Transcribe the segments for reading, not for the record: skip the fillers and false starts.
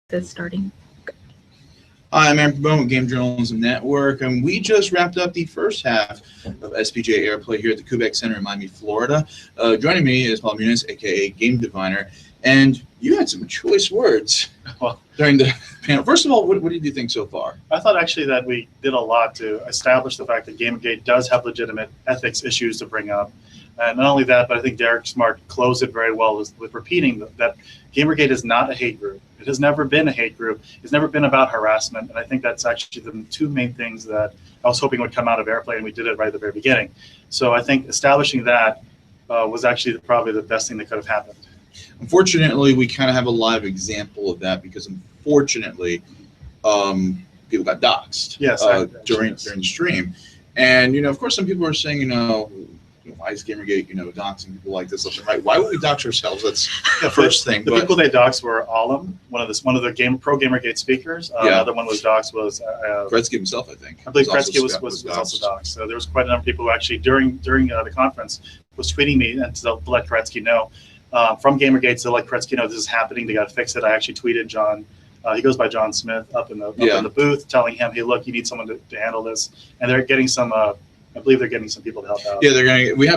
This starting. Hi, I'm Aaron Pabon with Game Journalism Network, and we just wrapped up the first half of SPJ AirPlay here at the Quebec Center in Miami, Florida. Joining me is Paul Muniz, aka Game Diviner, and you had some choice words during the panel. First of all, what did you think so far? I thought actually that we did a lot to establish the fact that Gamergate does have legitimate ethics issues to bring up. And not only that, but I think Derek Smart closed it very well with repeating that Gamergate is not a hate group. It has never been a hate group. It's never been about harassment. And I think that's actually the two main things that I was hoping would come out of AirPlay, and we did it right at the very beginning. So I think establishing that was actually probably the best thing that could have happened. Unfortunately, we kind of have a live example of that because unfortunately, people got doxxed during the stream. And, of course, some people are saying, why is Gamergate, doxing people like this left and right? Why would we dox ourselves? That's the first thing. The people they doxed were Alam, one of the pro Gamergate speakers. Another one was doxed was Gretzky himself, I think. I believe Gretzky was also doxed. So there was quite a number of people who actually during the conference was tweeting me and to let Gretzky know from Gamergate to let Gretzky know this is happening. They got to fix it. I actually tweeted John. He goes by John Smith up in the booth, telling him, "Hey, look, you need someone to handle this." And they're getting some. I believe they're getting some people to help out. Yeah,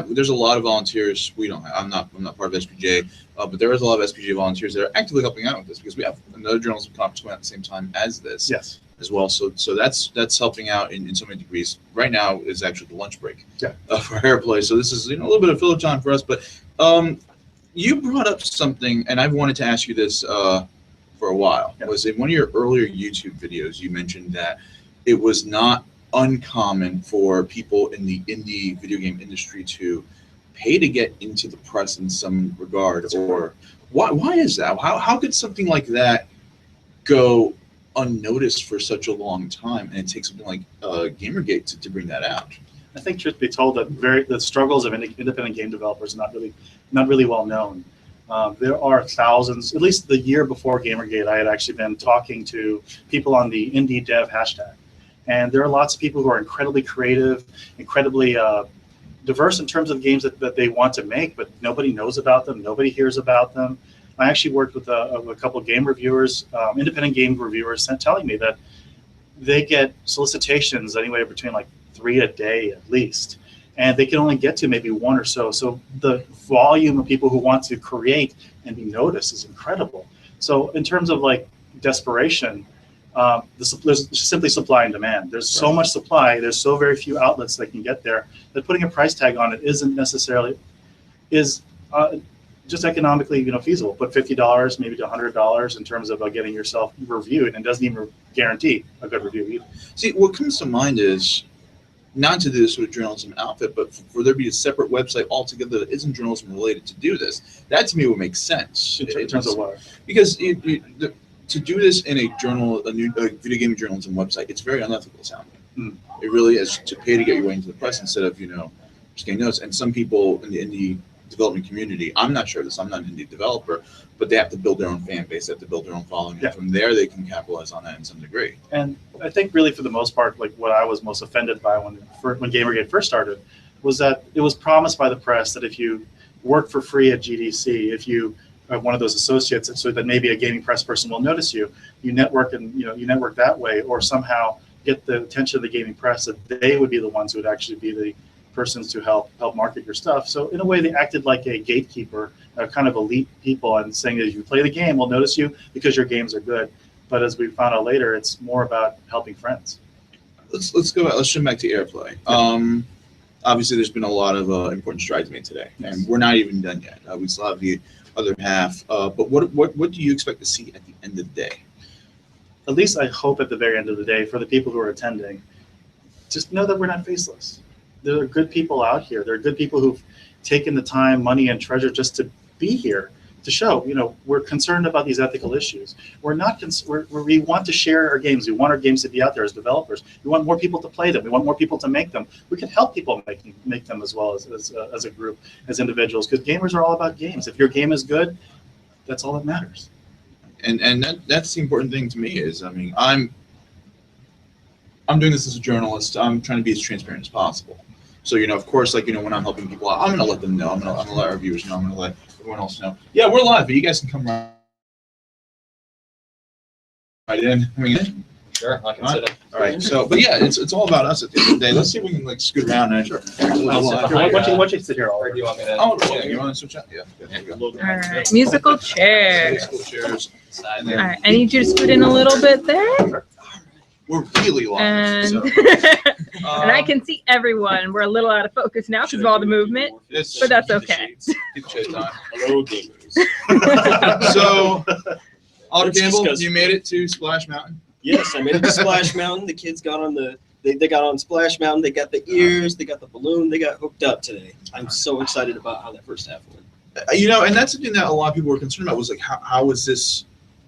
there's a lot of volunteers. We don't have, I'm not part of SPJ, but there is a lot of SPJ volunteers that are actively helping out with this because we have another journalism conference going on at the same time as this. Yes. As well. So that's helping out in so many degrees. Right now is actually the lunch break for AirPlay. So this is a little bit of filler time for us. But you brought up something, and I've wanted to ask you this for a while. Yeah. Was in one of your earlier YouTube videos you mentioned that it was not uncommon for people in the indie video game industry to pay to get into the press in some regard. Or why is that? How could something like that go unnoticed for such a long time, and it takes something like Gamergate to bring that out? I think, truth be told, that the struggles of independent game developers are not really well known. There are thousands. At least the year before Gamergate, I had actually been talking to people on the indie dev hashtag. And there are lots of people who are incredibly creative, incredibly diverse in terms of games that they want to make, but nobody knows about them, nobody hears about them. I actually worked with a couple of game reviewers, independent game reviewers, telling me that they get solicitations anywhere between like 3 a day at least, and they can only get to maybe 1 or so. So the volume of people who want to create and be noticed is incredible. So in terms of like desperation, there's simply supply and demand. There's so much supply, there's so very few outlets that can get there, that putting a price tag on it isn't necessarily just economically feasible. Put $50 maybe to $100 in terms of getting yourself reviewed, and doesn't even guarantee a good review either. See, what comes to mind is not to do this with a journalism outfit, but for there to be a separate website altogether that isn't journalism related to do this. That to me would make sense. In terms of what? Because to do this in a video game journalism website, it's very unethical sounding. It really is, to pay to get your way into the press instead of just getting notes. And some people in the indie development community, I'm not sure of this, I'm not an indie developer, but they have to build their own fan base, they have to build their own following, and from there they can capitalize on that in some degree. And I think really for the most part, like what I was most offended by when Gamergate first started was that it was promised by the press that if you work for free at GDC, if you are one of those associates, so that maybe a gaming press person will notice you network, and you network that way, or somehow get the attention of the gaming press, that they would be the ones who would actually be the persons to help market your stuff. So in a way, they acted like a gatekeeper, kind of elite people, and saying that if you play the game, we'll notice you because your games are good. But as we found out later, it's more about helping friends. Let's go. Let's jump back to AirPlay. Obviously, there's been a lot of important strides made today, and we're not even done yet. We still have the other half. But what do you expect to see at the end of the day? At least I hope at the very end of the day, for the people who are attending, just know that we're not faceless. There are good people out here. There are good people who've taken the time, money, and treasure just to be here, to show, we're concerned about these ethical issues. We're not, we want to share our games. We want our games to be out there as developers. We want more people to play them. We want more people to make them. We can help people make them as well as a group, as individuals, because gamers are all about games. If your game is good, that's all that matters. And that's the important thing to me is, I'm doing this as a journalist. I'm trying to be as transparent as possible. So, of course, when I'm helping people out, I'm going to let them know. I'm going to let our viewers know. I'm going to let everyone else know. Yeah, we're live, but you guys can come around. right in. I mean, Sure, I can sit it. all right. So, but yeah, it's all about us at the end of the day. Let's see if we can like scoot around and sure. Why don't you sit here, Or Oliver? do you want me to? Oh, yeah, you want to switch out? Yeah. There you go. All right, musical chairs. Musical chairs. Side And All then right, I need you to scoot in a little bit there, we're really long. and So, and I can see everyone. We're a little out of focus now because of all the movement, it's, but that's okay. Get shit done. Hello, gamers. So, Oliver Let's Campbell, discuss- you made it to Splash Mountain. Yes, I made it to Splash Mountain. The kids got on they got on Splash Mountain. They got the ears. They got the balloon. They got hooked up today. I'm so excited about how that first half went. You know, and that's something that a lot of people were concerned about was like, how is this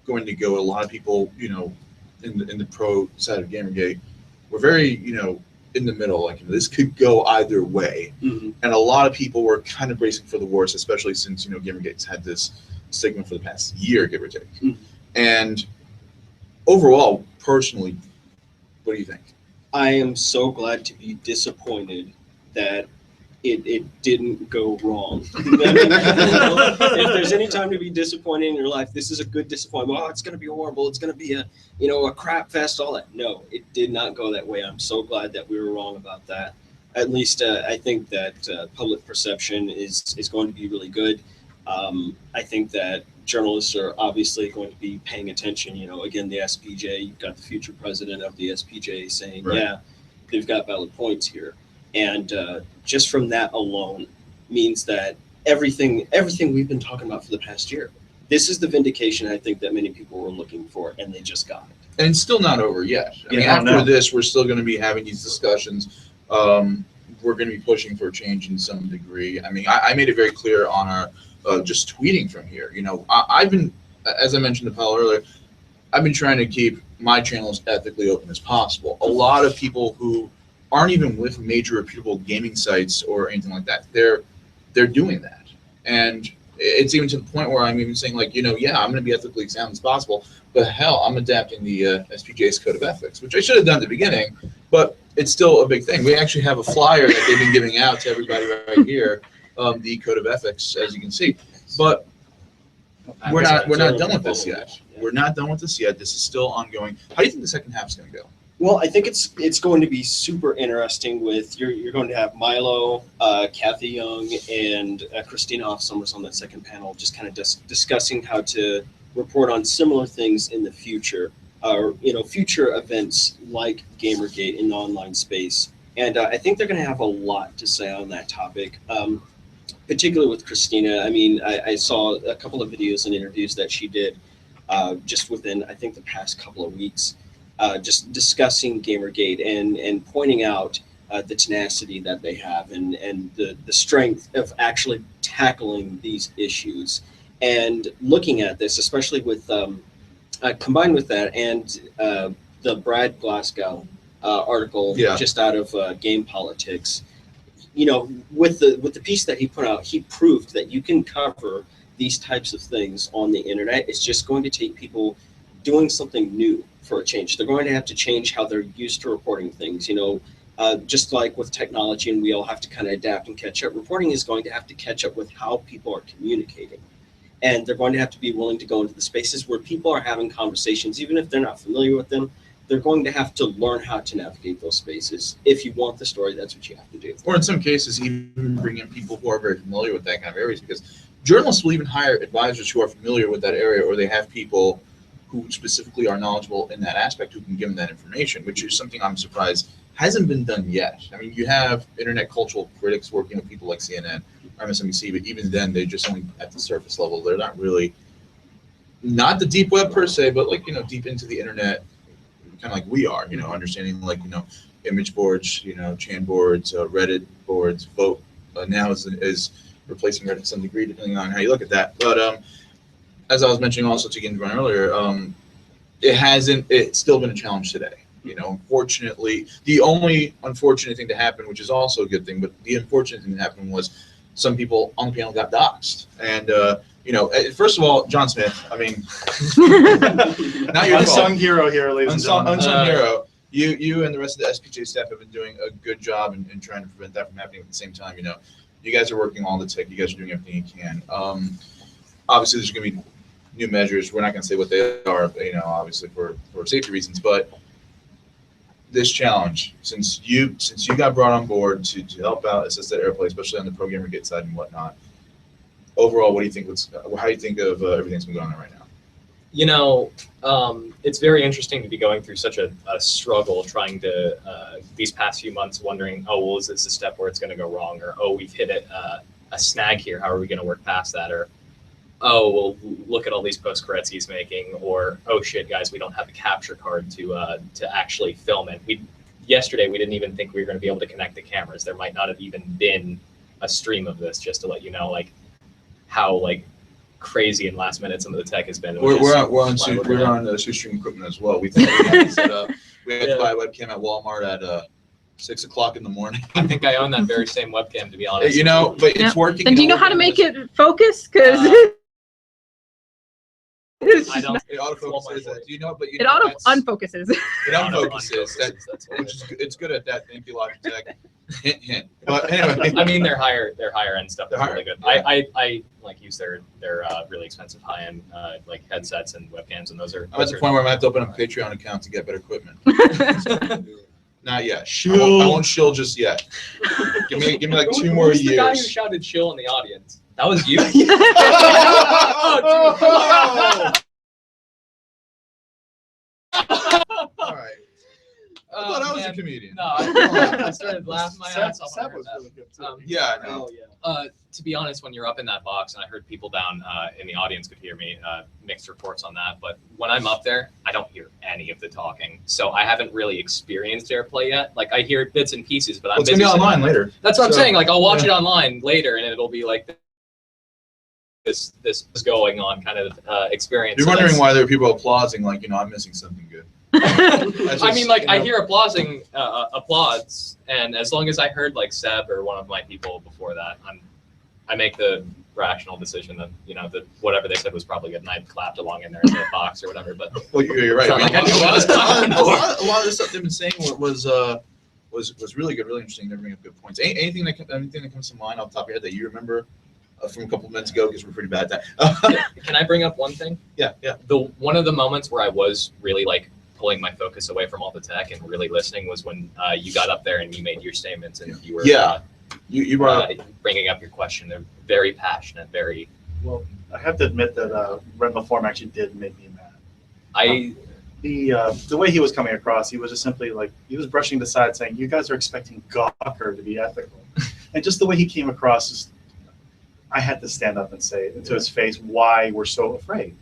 going to go? A lot of people, you know, in the pro side of Gamergate were very, you know, in the middle. Like, this could go either way. Mm-hmm. And a lot of people were kind of bracing for the worst, especially since, you know, Gamergate's had this stigma for the past year, give or take. Mhm. And overall, personally, what do you think? I am so glad to be disappointed that it didn't go wrong. If there's any time to be disappointed in your life, this is a good disappointment. Oh, it's going to be horrible. It's going to be a crap fest, all that. No, it did not go that way. I'm so glad that we were wrong about that. At least I think that public perception is going to be really good. I think that journalists are obviously going to be paying attention. You know, again, the SPJ, you've got the future president of the SPJ saying, Right. yeah, they've got valid points here. And just from that alone means that everything we've been talking about for the past year, this is the vindication I think that many people were looking for, and they just got it. And it's still not over yet. I mean, Yeah, after no. this, we're still going to be having these discussions. We're going to be pushing for change in some degree. I mean, I made it very clear on our just tweeting from here. You know, I've been, as I mentioned to Paul earlier, I've been trying to keep my channel as ethically open as possible. A lot of people who aren't even with major reputable gaming sites or anything like that, they're doing that. And it's even to the point where I'm even saying, like, you know, yeah, I'm going to be ethically sound as possible, but hell, I'm adapting the SPJ's code of ethics, which I should have done at the beginning, but it's still a big thing. We actually have a flyer that they've been giving out to everybody right here, the code of ethics, as you can see. But we're not done with this yet. We're not done with this yet. This is still ongoing. How do you think the second half is going to go? Well, I think it's going to be super interesting with you're going to have Milo, Kathy Young, and Christina Off-Summers on that second panel, just kind of discussing how to report on similar things in the future, or future events like Gamergate in the online space. And I think they're going to have a lot to say on that topic, particularly with Christina. I mean, I saw a couple of videos and interviews that she did just within, I think, the past couple of weeks. Just discussing Gamergate and pointing out the tenacity that they have and the strength of actually tackling these issues and looking at this, especially with combined with that and the Brad Glasgow article just out of Game Politics. You know, with the piece that he put out, he proved that you can cover these types of things on the internet. It's just going to take people doing something new for a change. They're going to have to change how they're used to reporting things. Just like with technology, and we all have to kind of adapt and catch up. Reporting is going to have to catch up with how people are communicating, and they're going to have to be willing to go into the spaces where people are having conversations, even if they're not familiar with them. They're going to have to learn how to navigate those spaces. If you want the story, that's what you have to do. Or in some cases, even bring in people who are very familiar with that kind of areas, because journalists will even hire advisors who are familiar with that area, or they have people who specifically are knowledgeable in that aspect who can give them that information, which is something I'm surprised hasn't been done yet. I mean, you have internet cultural critics working with people like CNN or MSNBC, but even then, they're just only at the surface level. They're not really, not the deep web per se, but like, deep into the internet, kind of like we are, understanding like, image boards, Chan boards, Reddit boards, Vote now is replacing Reddit to some degree, depending on how you look at that. But as I was mentioning also to Ginvan earlier, it's still been a challenge today. Unfortunately, the only unfortunate thing to happen, which is also a good thing, but the unfortunate thing that happened was some people on the panel got doxxed. And, first of all, John Smith, I mean, not your Unsung fault. hero here, ladies and gentlemen. Unsung hero. You and the rest of the SPJ staff have been doing a good job in trying to prevent that from happening. At the same time, you guys are working all the tech. You guys are doing everything you can. Obviously, there's going to be new measures. We're not going to say what they are, obviously for safety reasons, but this challenge, since you got brought on board to help out assisted AirPlay, especially on the Pro Gamergate side and whatnot, overall, what do you think? How do you think of everything that's been going on right now? It's very interesting to be going through such a struggle, trying to these past few months, wondering, oh, well, is this a step where it's going to go wrong, or oh, we've hit a snag here. How are we going to work past that? Or oh, well, look at all these post credits he's making, or oh shit, guys, we don't have a capture card to actually film it. Yesterday we didn't even think we were going to be able to connect the cameras. There might not have even been a stream of this, just to let you know, like how crazy and last minute some of the tech has been. We're on stream equipment as well. We thought we had to set up. We had to buy a webcam at Walmart at 6 o'clock in the morning. I think I own that very same webcam, to be honest. But it's working. And do you know how to make it focus? Because I don't. It autofocuses. Do you know? But it auto unfocuses. It unfocuses. Which is it's good at that. Thank you, Logitech. Hint, hint. But anyway, I mean, their higher end stuff is They're really good. yeah. I like use their really expensive high end headsets and webcams, and those are. I'm at the point where I'm gonna have to open up a Patreon account to get better equipment. Not yet. I won't shill just yet. Give me like 2 more years. The guy who shouted "shill" in the audience. That was you. All right. I thought I was a comedian. No, I started laughing my ass off. Seb was really good too. Yeah, I know. To be honest, when you're up in that box, and I heard people down in the audience could hear me, mixed reports on that. But when I'm up there, I don't hear any of the talking. So I haven't really experienced AirPlay yet. Like I hear bits and pieces, but I'm It's gonna be online later. That's what I'm saying. Like I'll watch it online later, and it'll be like this is going on kind of experience. You're wondering why there are people applauding, like, I'm missing something good. I mean, like, I hear applauds, and as long as I heard like Seb or one of my people before that, I make the rational decision that that whatever they said was probably good, and I clapped along in there in the box or whatever. But well, you're right. Like a lot of the stuff they've been saying was really good, really interesting. They're bringing up good points. Anything that comes to mind off the top of your head that you remember from a couple of minutes ago, because we're pretty bad at that. Can I bring up one thing? Yeah. One of the moments where I was really like pulling my focus away from all the tech and really listening was when you got up there and you made your statements and you were you brought up bringing up your question. They're very passionate, very. Well, I have to admit that Rema Form actually did make me mad. The way he was coming across, he was just simply like he was brushing the side, saying, "You guys are expecting Gawker to be ethical," and just the way he came across, I had to stand up and say to his face why we're so afraid.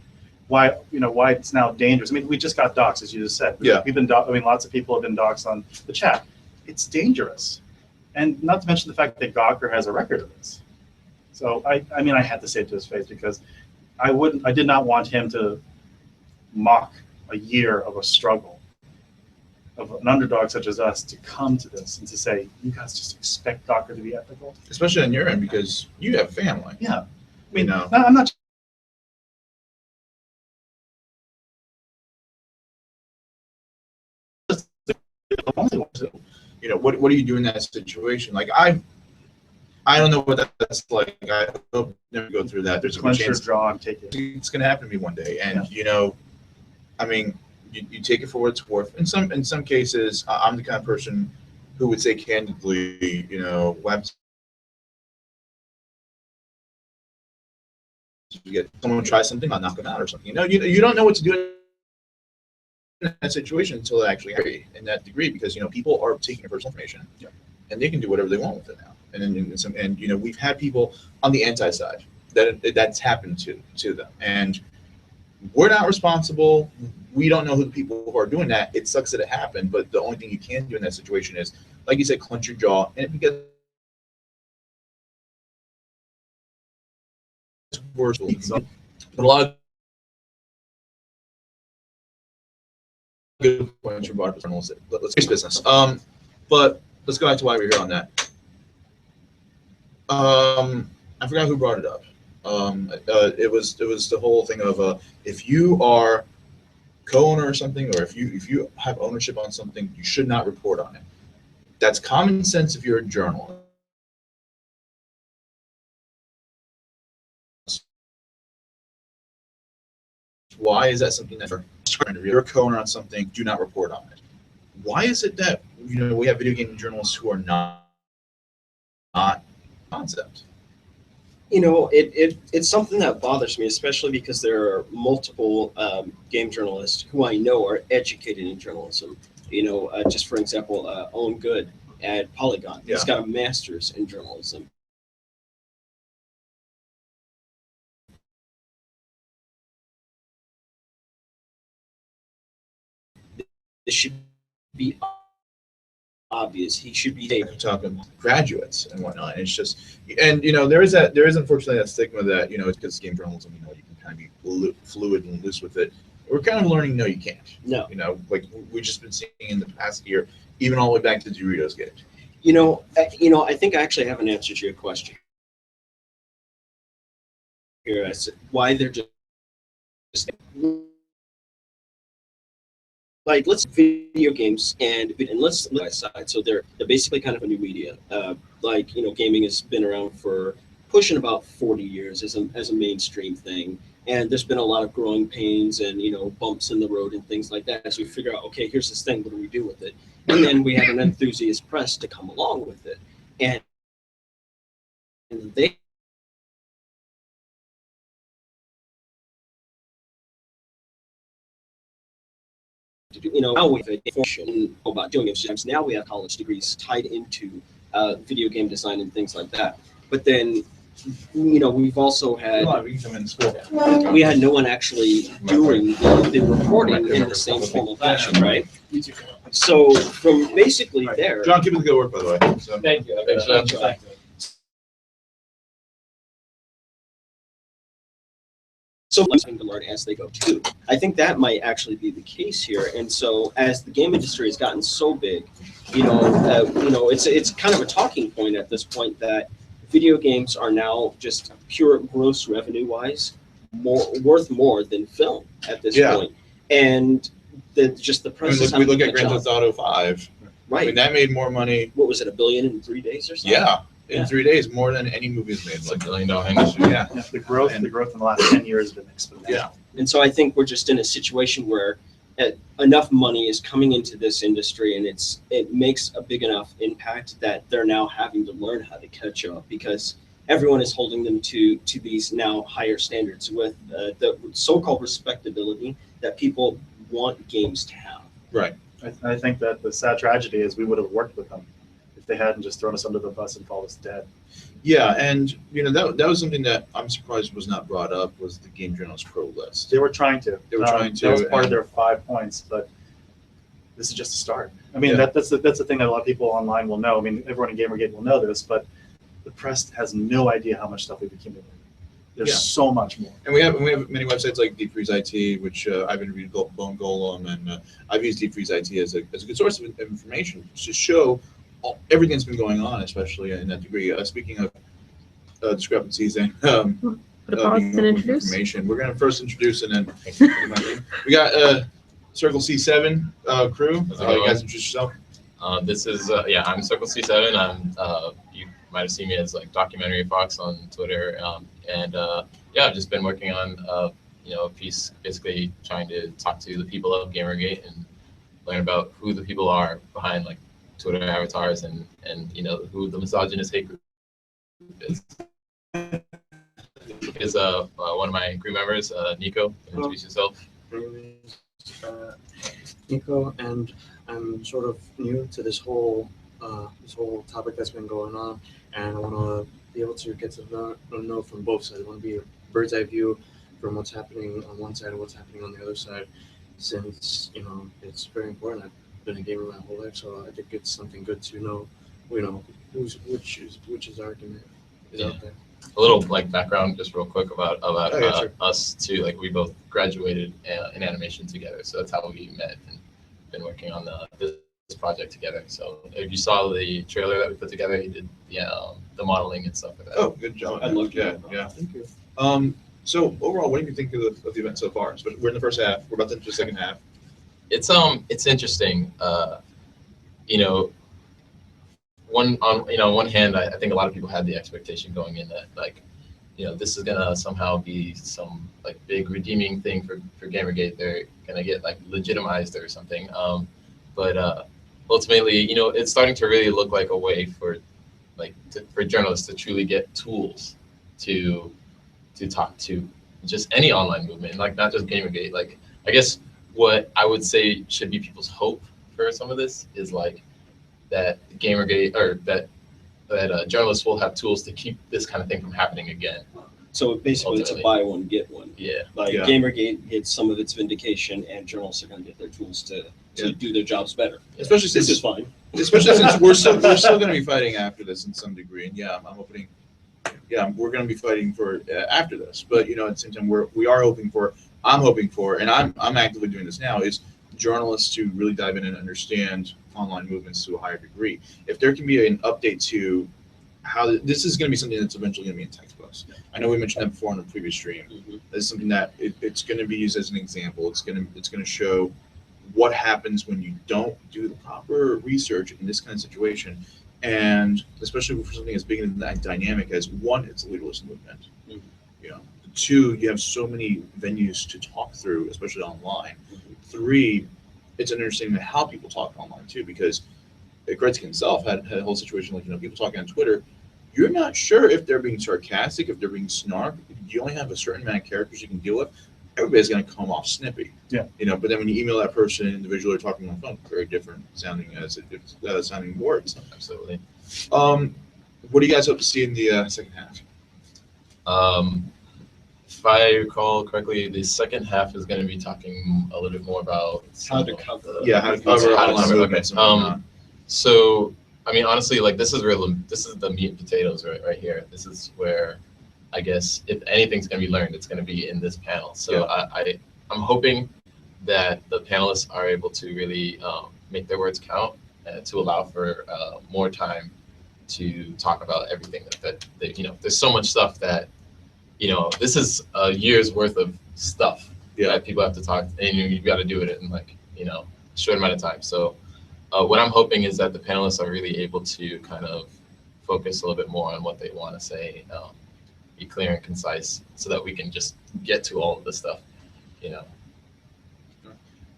Why it's now dangerous. I mean, we just got doxxed, as you just said. Yeah. We've been lots of people have been doxxed on the chat. It's dangerous. And not to mention the fact that Gawker has a record of this. So I mean I had to say it to his face because I did not want him to mock a year of a struggle of an underdog such as us to come to this and to say, you guys just expect Gawker to be ethical. especially on your end because you have family. Yeah. I mean, No. I'm not just the only one to. What do you do in that situation? Like I don't know what that's like. I hope never go through that. There's a good Clench your chance jaw and take it. it's going to happen to me one day. And I mean, you take it for what it's worth. In some cases, I'm the kind of person who would say candidly, webs. You get someone try something, I'll knock them out or something. You don't know what to do in that situation until they actually agree in that degree because people are taking your personal information and they can do whatever they want with it now. And we've had people on the anti side that's happened to them, and we're not responsible. We don't know who the people who are doing that. It sucks that it happened, but the only thing you can do in that situation is, like you said, clench your jaw, and it gets worse. But a lot of good points you brought up. Let's finish business. But let's go back to why we're here on that. I forgot who brought it up. It was the whole thing of if you are co-owner or something, or if you have ownership on something, you should not report on it. That's common sense if you're a journalist. Why is that something that you're a co-owner on something, do not report on it? Why is it that we have video game journalists who are not concept? It's something that bothers me, especially because there are multiple game journalists who I know are educated in journalism. Just for example, Owen Good at Polygon. Yeah. He's got a master's in journalism. This should be obvious. He should be I'm talking graduates and whatnot. It's just, and there is unfortunately that stigma that it's because game journalism, you can kind of be fluid and loose with it. We're kind of learning, no, you can't. No. Like we've just been seeing in the past year, even all the way back to Doritos Gate. I think I actually have an answer to your question here. I said why they're just like, let's video games and let's look aside. So they're basically kind of a new media. Gaming has been around for pushing about 40 years as a mainstream thing. And there's been a lot of growing pains and bumps in the road and things like that as we figure out, okay, here's this thing, what do we do with it? And then we had an enthusiast press to come along with it, and they now with information about doing it. Sometimes now we have college degrees tied into video game design and things like that. But then we've also had we had no one actually doing the reporting in the same formal fashion, right? So from basically there, John, keep it the good work, by the way. So. Thank you. Thank you. So something to learn as they go too. I think that might actually be the case here. And so as the game industry has gotten so big, it's kind of a talking point at this point that video games are now just pure gross revenue wise worth more than film at this point. And the press. We look at Grand Theft Auto 5. Right. I mean, that made more money. What was it, $1 billion in 3 days or something? Yeah. In 3 days, more than any movie's made. It's like $1 billion industry. Yeah, the growth in the last 10 years has been exponential. Yeah. And so I think we're just in a situation where enough money is coming into this industry, and it makes a big enough impact that they're now having to learn how to catch up, because everyone is holding them to these now higher standards with the so-called respectability that people want games to have. Right. I think that the sad tragedy is we would have worked with them if they hadn't just thrown us under the bus and called us dead. Yeah, and that was something that I'm surprised was not brought up, was the Game Journalist Pro list. They were trying to. That was part of their 5 points, but this is just a start. I mean, that's the thing that a lot of people online will know. I mean, everyone in Gamergate will know this, but the press has no idea how much stuff we've accumulated. There's so much more. And we have many websites like Deep Freeze IT, which I've interviewed Bone Golem, and I've used Deep Freeze IT as a good source of information to show everything that's been going on, especially in that degree. Speaking of discrepancies and information, we're going to first introduce, and then we got Circle C7 crew. You guys introduce yourself. This is I'm Circle C7. I'm you might have seen me as like Documentary Fox on Twitter, I've just been working on a piece basically trying to talk to the people of Gamergate and learn about who the people are behind like Twitter avatars and who the misogynist hate group is. Is one of my crew members, Nico. Introduce yourself. My name is Nico, and I'm sort of new to this whole topic that's been going on, and I want to be able to get to know from both sides. I want to be a bird's eye view from what's happening on one side and what's happening on the other side, since it's very important. I've been a gamer my whole life, so I think it's something good to know, which is argument is out there. A little like background, just real quick about us too. Like we both graduated in animation together, so that's how we met and been working on this project together. So if you saw the trailer that we put together, he did the modeling and stuff like that. Oh, good job. I loved it. Yeah. Thank you. So overall, what do you think of the event so far? So we're in the first half. We're about to enter the second half. It's interesting. On one hand, I think a lot of people had the expectation going in that like this is gonna somehow be some like big redeeming thing for Gamergate. They're gonna get like legitimized or something. But ultimately, it's starting to really look like a way for for journalists to truly get tools to talk to just any online movement, like not just Gamergate. Like I guess what I would say should be people's hope for some of this is like that Gamergate or that journalists will have tools to keep this kind of thing from happening again. So basically, it's a Ultimately. buy one get one. Yeah. Like Yeah. Gamergate gets some of its vindication, and journalists are going to get their tools to Yeah. do their jobs better. Especially This is since fine. we're still going to be fighting after this in some degree, and yeah, I'm hoping. Yeah, we're going to be fighting for after this, but at the same time, I'm hoping for, and I'm actively doing this now, is journalists to really dive in and understand online movements to a higher degree. If there can be an update to how this is going to be something that's eventually going to be in textbooks. I know we mentioned that before on the previous stream. This is something that it's going to be used as an example. It's going to show what happens when you don't do the proper research in this kind of situation, and especially for something as big and that dynamic as one, it's a legalist movement. Two, you have so many venues to talk through, especially online. Three, it's an understanding of how people talk online too, because Gretzky himself had a whole situation like people talking on Twitter. You're not sure if they're being sarcastic, if they're being snark. You only have a certain amount of characters you can deal with. Everybody's going to come off snippy. Yeah. But then when you email that person individually or talking on the phone, very different sounding sounding words. Absolutely. What do you guys hope to see in the second half? If I recall correctly, the second half is going to be talking a little bit more about How to cover. Yeah, how to cover how to online cover, movements and okay. whatnot. So, I mean, honestly, like this is the meat and potatoes right here. This is where, I guess, if anything's going to be learned, it's going to be in this panel. So Yeah. I'm hoping that the panelists are able to really make their words count to allow for more time to talk about everything that there's so much stuff that, this is a year's worth of stuff that people have to talk, and you've got to do it in like, a short amount of time. So what I'm hoping is that the panelists are really able to kind of focus a little bit more on what they want to say, be clear and concise, so that we can just get to all of this stuff,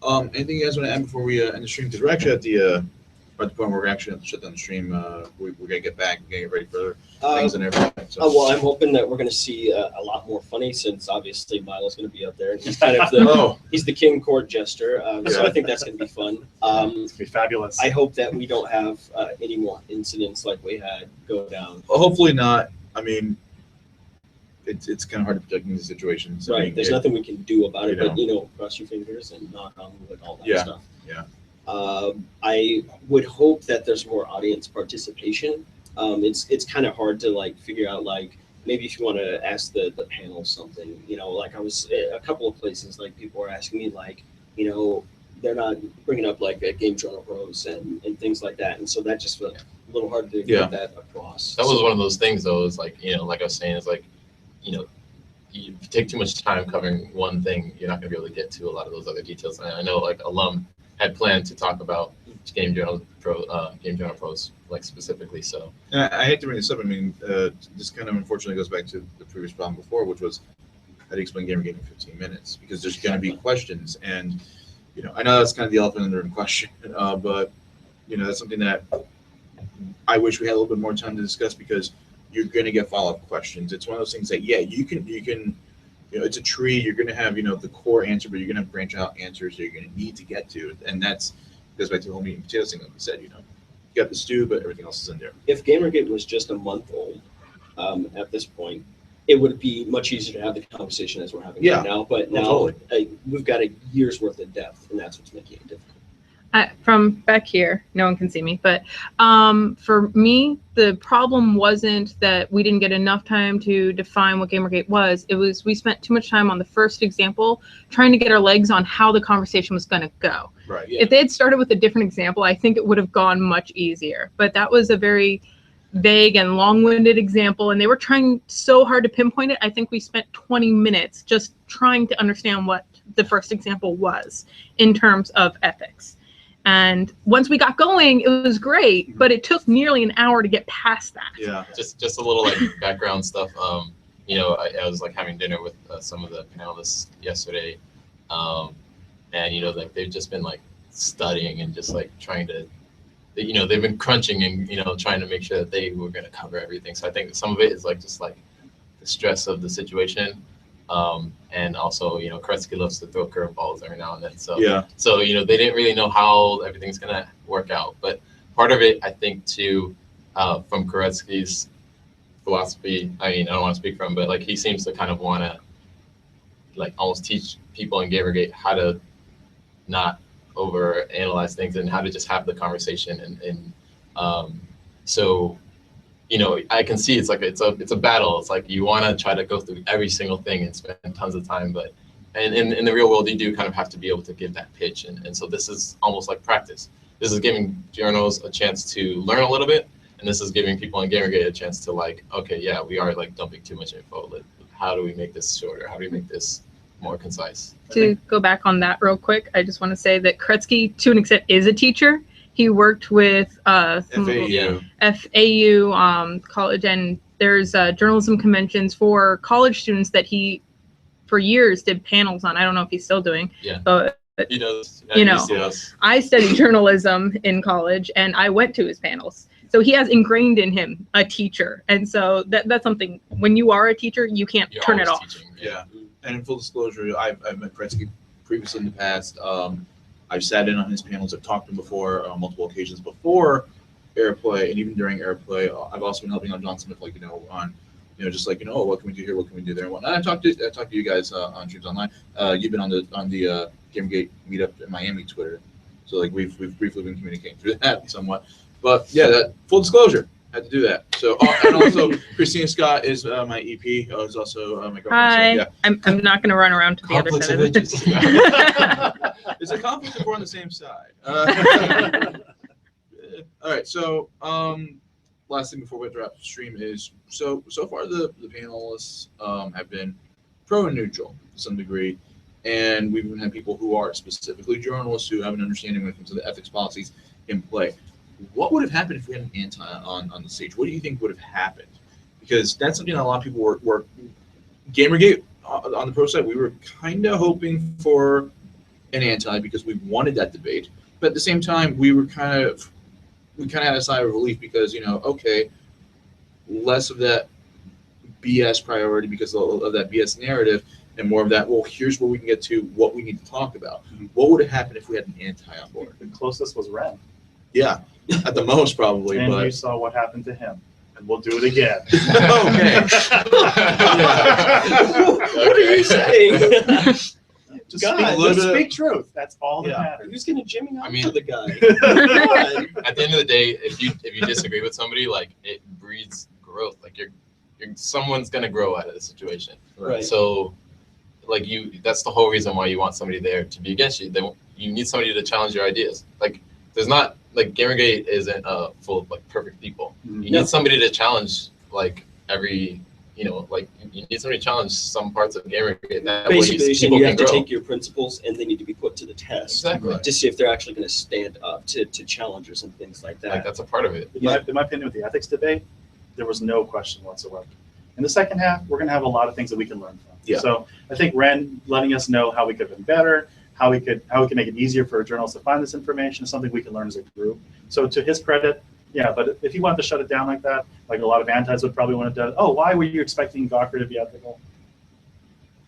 Anything you guys want to add before we end the stream? Because we're actually at the point where we're actually going to shut down the stream. We're going to get back and get ready for things and everything. So. Well, I'm hoping that we're going to see a lot more funny, since obviously Milo's going to be up there. He's kind of he's the king court jester, so I think that's going to be fun. It's going to be fabulous. I hope that we don't have any more incidents like we had go down. Well, hopefully not. I mean, it's kind of hard to predict in these situations. Right. There's nothing we can do about it, you but cross your fingers and knock on wood, all that Yeah. stuff. Yeah. I would hope that there's more audience participation. It's kind of hard to figure out maybe if you want to ask the panel something, I was a couple of places people were asking me they're not bringing up Game Journal Pros and things like that, and so that just felt a little hard to get that across. That was one of those things though. Is like I was saying, is you take too much time covering one thing, you're not going to be able to get to a lot of those other details. And I know Alum had planned to talk about Game Journal Pros specifically. So I hate to bring this up. I mean, this kind of unfortunately goes back to the previous problem before, which was how to explain Gamergate in 15 minutes, because there's going to be questions, and I know that's kind of the elephant in the room question, but that's something that I wish we had a little bit more time to discuss, because you're going to get follow-up questions. It's one of those things that you can it's a tree. You're going to have the core answer, but you're going to branch out answers that you're going to need to get to, and that's goes back to the whole meat and potatoes thing, like we said. You got the stew, but everything else is in there. If Gamergate was just a month old at this point, it would be much easier to have the conversation as we're having right now. But now we've got a year's worth of depth, and that's what's making it difficult. From back here, no one can see me, but for me, the problem wasn't that we didn't get enough time to define what Gamergate was. It was we spent too much time on the first example trying to get our legs on how the conversation was going to go. Right. Yeah. If they had started with a different example, I think it would have gone much easier. But that was a very vague and long-winded example, and they were trying so hard to pinpoint it. I think we spent 20 minutes just trying to understand what the first example was in terms of ethics. And once we got going, it was great, but it took nearly an hour to get past that. Yeah. just a little background stuff. I was like having dinner with some of the panelists yesterday, and like they've just been like studying and just like trying to, they've been crunching and trying to make sure that they were going to cover everything. So I think some of it is like just like the stress of the situation, and also Kretzky loves to throw curveballs every now and then. So they didn't really know how everything's going to work out. But part of it, I think, too, from Kretzky's philosophy, I don't want to speak for him, but like he seems to kind of want to like almost teach people in Gamergate how to not over analyze things and how to just have the conversation. And so I can see it's a battle. It's like you want to try to go through every single thing and spend tons of time, but in the real world you do kind of have to be able to give that pitch, and so this is almost like practice. This is giving journals a chance to learn a little bit, and this is giving people in Gamergate a chance to like, okay, yeah, we are like dumping too much info. Like, how do we make this shorter? How do we make this more concise? To go back on that real quick, I just want to say that Kretzky, to an extent, is a teacher. He worked with FAU college, and there's journalism conventions for college students that he, for years, did panels on. I don't know if he's still doing. Yeah. But He does. I studied journalism in college, and I went to his panels. So he has ingrained in him a teacher, and so that's something. When you are a teacher, you can't turn it off. Teaching. Yeah. And in full disclosure, I've met Kretzky previously in the past. I've sat in on his panels. I've talked to him before on multiple occasions before AirPlay, and even during AirPlay. I've also been helping on John Smith, like on just like what can we do here, what can we do there, and whatnot. I talked to you guys on Streams Online. You've been on the Gamergate meetup in Miami Twitter, so like we've briefly been communicating through that somewhat. But yeah, that full disclosure, had to do that. So and also Christina Scott is my EP. Is also my girlfriend. Hi. So, yeah. I'm not going to run around to the other Conflicts side of of it. interest. It's a conflict if we're on the same side. All right. So last thing before we wrap the stream is so far the panelists have been pro and neutral to some degree, and we've even had people who are specifically journalists who have an understanding when it comes to the ethics policies in play. What would have happened if we had an anti on the stage? What do you think would have happened? Because that's something that a lot of people were Gamergate on the pro side. We were kind of hoping for an anti because we wanted that debate, but at the same time we kind of had a sigh of relief because okay, less of that BS priority because of that BS narrative, and more of that. Well, here's where we can get to what we need to talk about. What would have happened if we had an anti on board? The closest was Ren. Yeah, at the most probably. And but you saw what happened to him, and we'll do it again. Okay. What are you saying? Just God, speak, let's just speak truth. That's all that Yeah. matters. Who's gonna Jimmy out I mean- for the guy? God. At the end of the day, if you disagree with somebody, like it breeds growth. Like someone's gonna grow out of the situation. Right. So, like that's the whole reason why you want somebody there to be against you. You need somebody to challenge your ideas. Like there's not like Gamergate isn't full of like perfect people. You need somebody to challenge like every. Like you need somebody to challenge some parts of Gamergate. That way Basically, people you can have to grow. take your principles and they need to be put to the test Exactly. to see if they're actually going to stand up to challengers and things like that. Like that's a part of it. In my opinion, with the ethics debate, there was no question whatsoever. In the second half, we're going to have a lot of things that we can learn from. Yeah. So I think Ren letting us know how we could have been better, how we can make it easier for journalists to find this information is something we can learn as a group. So to his credit, yeah, but if he wanted to shut it down like that, like a lot of antis would probably want to do, oh, why were you expecting Gawker to be ethical?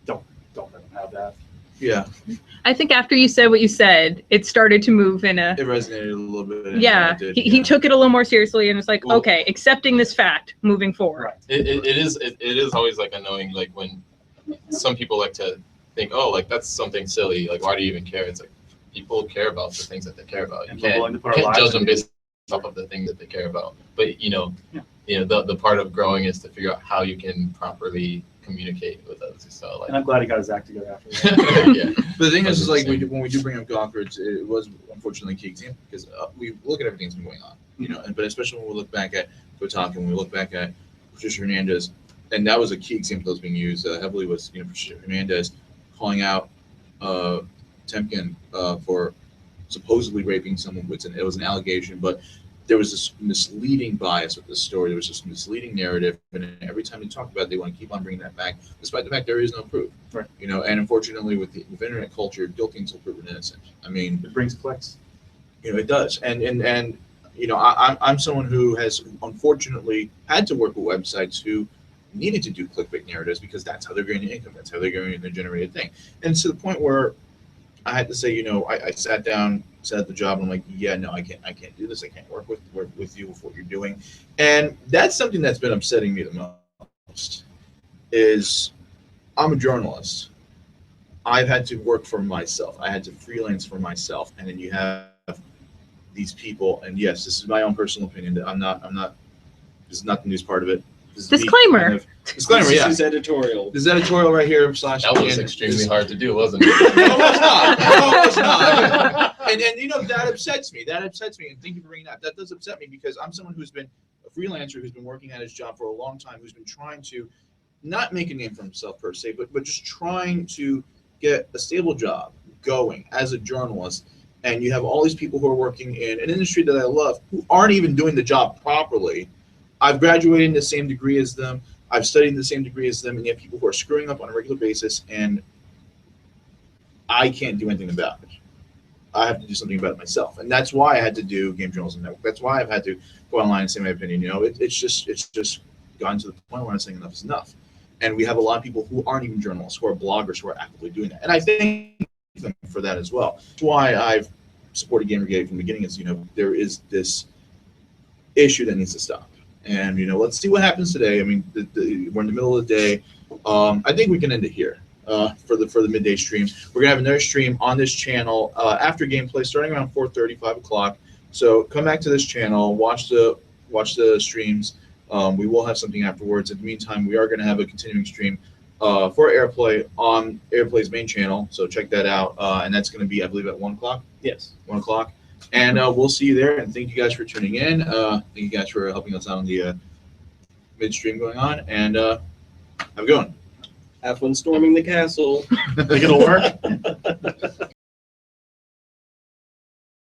Don't let him have that. Yeah, I think after you said what you said, it started to move in a. it resonated a little bit. and Yeah, it did, he took it a little more seriously and was like, Well- okay, accepting this fact, moving forward. Right. It is always like annoying, like when some people like to think, oh, like that's something silly, like why do you even care? It's like people care about the things that they care about. You And we're willing to can't, put our you can't lives judge them in based off of the thing that they care about. But the part of growing is to figure out how you can properly communicate with others. So like And I'm glad he got his act together after that. yeah. But the thing is like 100%. when we do bring up Gawker, it was unfortunately a key example because we look at everything that's been going on, but especially when we look back at Kotak and we look back at Patricia Hernandez, and that was a key example that was being used heavily was Patricia Hernandez calling out Temkin for supposedly raping someone. It was an allegation, but there was this misleading bias with this story. There was this misleading narrative, and every time they talk about it, they want to keep on bringing that back, despite the fact there is no proof. Right. You know, and unfortunately, with internet culture, guilty until proven innocent. I mean, It brings clicks. you know, it does. And you know, I'm someone who has unfortunately had to work with websites who needed to do clickbait narratives because that's how they're getting income. That's how they're getting their generated thing. And to the point where I had to say, you know, I sat down, set up the job, and I'm like, yeah, no, I can't do this. I can't work with you with what you're doing. And that's something that's been upsetting me the most. Is I'm a journalist. I've had to work for myself. I had to freelance for myself, and then you have these people. And yes, this is my own personal opinion. I'm not. This is not the news part of it. This is me Disclaimer. kind of- disclaimer. This Yeah. is editorial. This editorial right here slash. That was and extremely this- hard to do, wasn't it? No, it's not. No, it's not. And you know, that upsets me. That upsets me. And thank you for bringing that. That does upset me because I'm someone who's been a freelancer, who's been working at his job for a long time, who's been trying to not make a name for himself per se, but just trying to get a stable job going as a journalist. And you have all these people who are working in an industry that I love who aren't even doing the job properly. I've graduated in the same degree as them. I've studied in the same degree as them, and you have people who are screwing up on a regular basis, and I can't do anything about it. I have to do something about it myself, and that's why I had to do Game Journalism Network. That's why I've had to go online and say my opinion. You know, it's just gotten to the point where I'm saying enough is enough, and we have a lot of people who aren't even journalists, who are bloggers, who are actively doing that, and I thank them for that as well. That's why I've supported Gamergate from the beginning. Is, you know, there is this issue that needs to stop. And, you know, let's see what happens today. I mean, we're in the middle of the day. I think we can end it here for the midday stream. We're gonna have another stream on this channel after gameplay, starting around 4:30, 5 o'clock. So come back to this channel, watch the streams. We will have something afterwards. In the meantime, we are going to have a continuing stream for AirPlay on AirPlay's main channel. So check that out, and that's going to be, I believe, at 1 o'clock. Yes. 1 o'clock. And we'll see you there. And thank you guys for tuning in. Thank you guys for helping us out on the midstream going on. And have a good one. Have fun storming the castle. Think it'll work?